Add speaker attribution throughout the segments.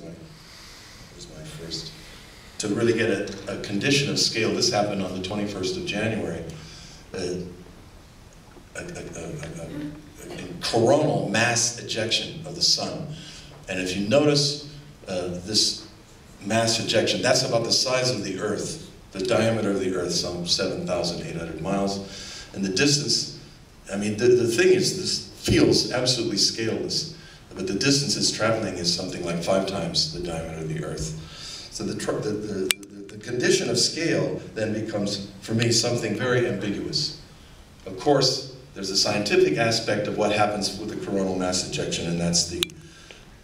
Speaker 1: Here's my first. To really get a condition of scale, this happened on the 21st of January. A coronal mass ejection of the sun. And if you notice this mass ejection, that's about the size of the Earth, the diameter of the Earth, some 7,800 miles. And the distance, I mean, the thing is, this feels absolutely scaleless, but the distance it's traveling is something like 5 times the diameter of the Earth. So the condition of scale then becomes, for me, something very ambiguous. Of course, there's a scientific aspect of what happens with the coronal mass ejection, and that's the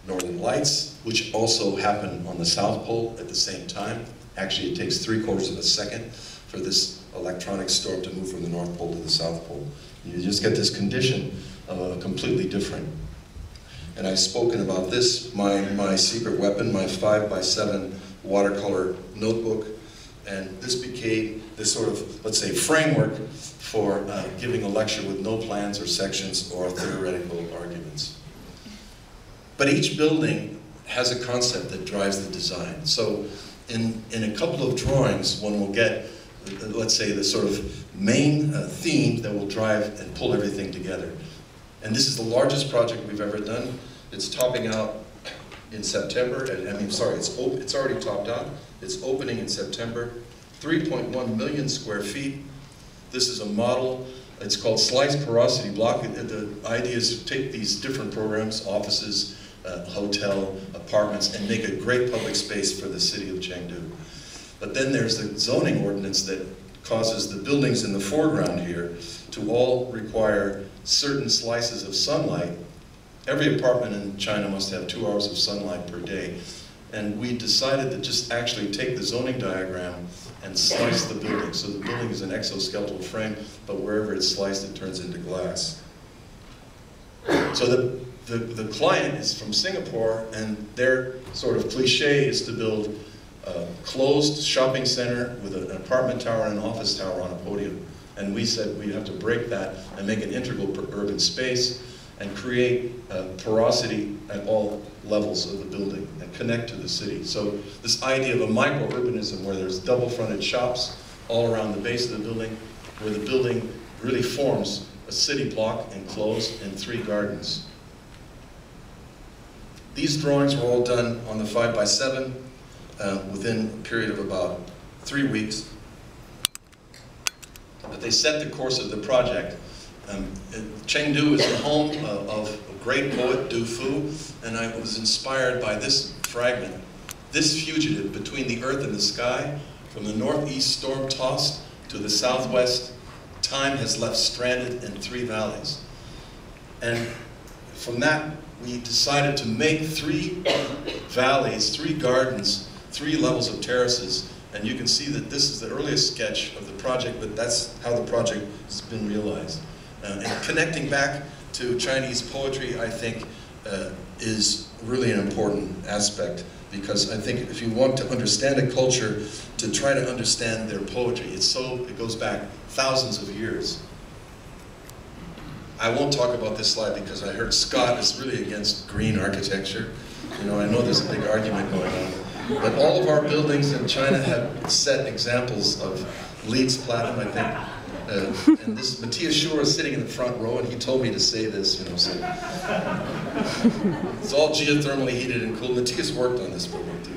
Speaker 1: northern lights, which also happen on the South Pole at the same time. Actually, it takes 3/4 of a second for this electronic storm to move from the North Pole to the South Pole. You just get this condition completely different. And I've spoken about this, my secret weapon, my 5x7 watercolor notebook, and this became this sort of, let's say, framework for giving a lecture with no plans or sections or theoretical arguments. But each building has a concept that drives the design. So in a couple of drawings, one will get, let's say, the sort of main theme that will drive and pull everything together. And this is the largest project we've ever done. It's topping out in September, it's already topped out. It's opening in September, 3.1 million square feet. This is a model. It's called sliced porosity block. The idea is to take these different programs, offices, hotel, apartments, and make a great public space for the city of Chengdu. But then there's the zoning ordinance that causes the buildings in the foreground here to all require certain slices of sunlight. Every apartment in China must have 2 hours of sunlight per day. And we decided to just actually take the zoning diagram and slice the building. So the building is an exoskeletal frame, but wherever it's sliced, it turns into glass. So the client is from Singapore, and their sort of cliche is to build a closed shopping center with an apartment tower and an office tower on a podium. And we said we have to break that and make an integral urban space and create porosity at all levels of the building and connect to the city. So this idea of a micro-urbanism where there's double-fronted shops all around the base of the building, where the building really forms a city block enclosed in 3 gardens. These drawings were all done on the 5x7 within a period of about 3 weeks. But they set the course of the project. Chengdu is the home of a great poet, Du Fu, and I was inspired by this fragment. This fugitive between the earth and the sky, from the northeast storm-tossed to the southwest, time has left stranded in 3 valleys. And from that, we decided to make 3 valleys, 3 gardens, 3 levels of terraces, and you can see that this is the earliest sketch of the project, but that's how the project has been realized. And connecting back to Chinese poetry, I think, is really an important aspect, because I think if you want to understand a culture, to try to understand their poetry, it goes back thousands of years. I won't talk about this slide because I heard Scott is really against green architecture. You know, I know there's a big argument going on. But all of our buildings in China have set examples of Leeds platinum, I think. And this Matthias Schur is sitting in the front row, and he told me to say this, you know, so it's all geothermally heated and cooled. Matthias worked on this program too.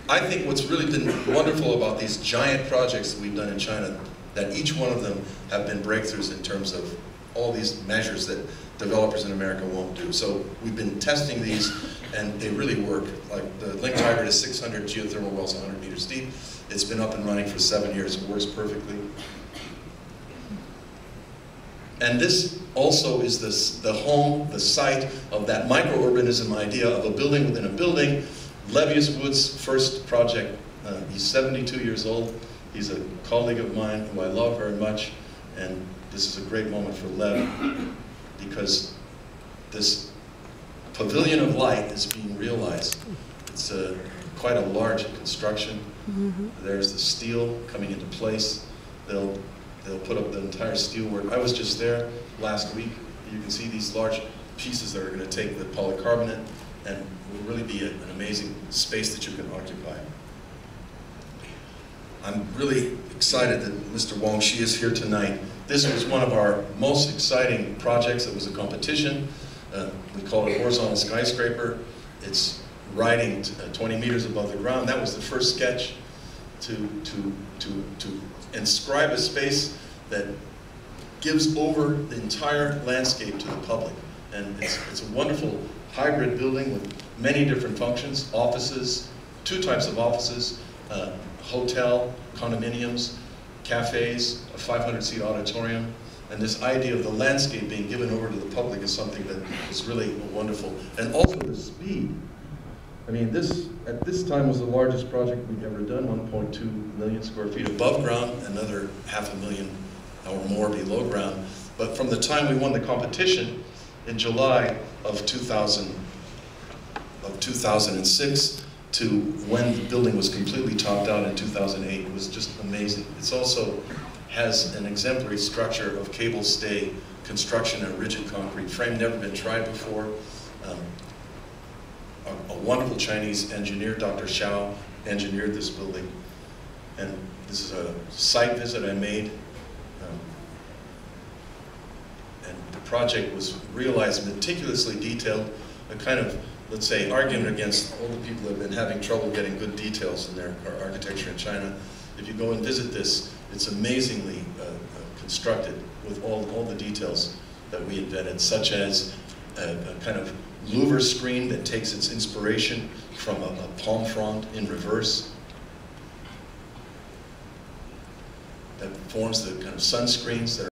Speaker 1: I think what's really been wonderful about these giant projects that we've done in China, that each one of them have been breakthroughs in terms of all these measures that developers in America won't do. So we've been testing these, and they really work. Like the Link Tiger is 600 geothermal wells, 100 meters deep. It's been up and running for 7 years. It works perfectly. And this also is the home, the site of that micro-urbanism idea of a building within a building. Levius Wood's first project, he's 72 years old. He's a colleague of mine who I love very much. And this is a great moment for Lev, because this pavilion of light is being realized. It's quite a large construction. There's the steel coming into place. They'll put up the entire steel work. I was just there last week. You can see these large pieces that are going to take the polycarbonate and will really be an amazing space that you can occupy. I'm really excited that Mr. Wong Shi is here tonight. This was one of our most exciting projects. It was a competition. We call it Horizontal Skyscraper. It's riding 20 meters above the ground. That was the first sketch to inscribe a space that gives over the entire landscape to the public. And it's a wonderful hybrid building with many different functions, offices, two types of offices, hotel, condominiums, cafes, a 500-seat auditorium, and this idea of the landscape being given over to the public is something that is really wonderful. And also the speed. I mean, this, at this time, was the largest project we've ever done, 1.2 million square feet above ground, another 500,000 or more below ground. But from the time we won the competition in July of 2006 to when the building was completely topped out in 2008, it was just amazing. It also has an exemplary structure of cable stay construction and a rigid concrete frame, never been tried before. A wonderful Chinese engineer, Dr. Xiao, engineered this building. And this is a site visit I made. And the project was realized, meticulously detailed, a kind of, let's say, argument against all the people that have been having trouble getting good details in their architecture in China. If you go and visit this, it's amazingly constructed with all the details that we invented, such as a kind of louver screen that takes its inspiration from a palm frond in reverse, that forms the kind of sunscreens that are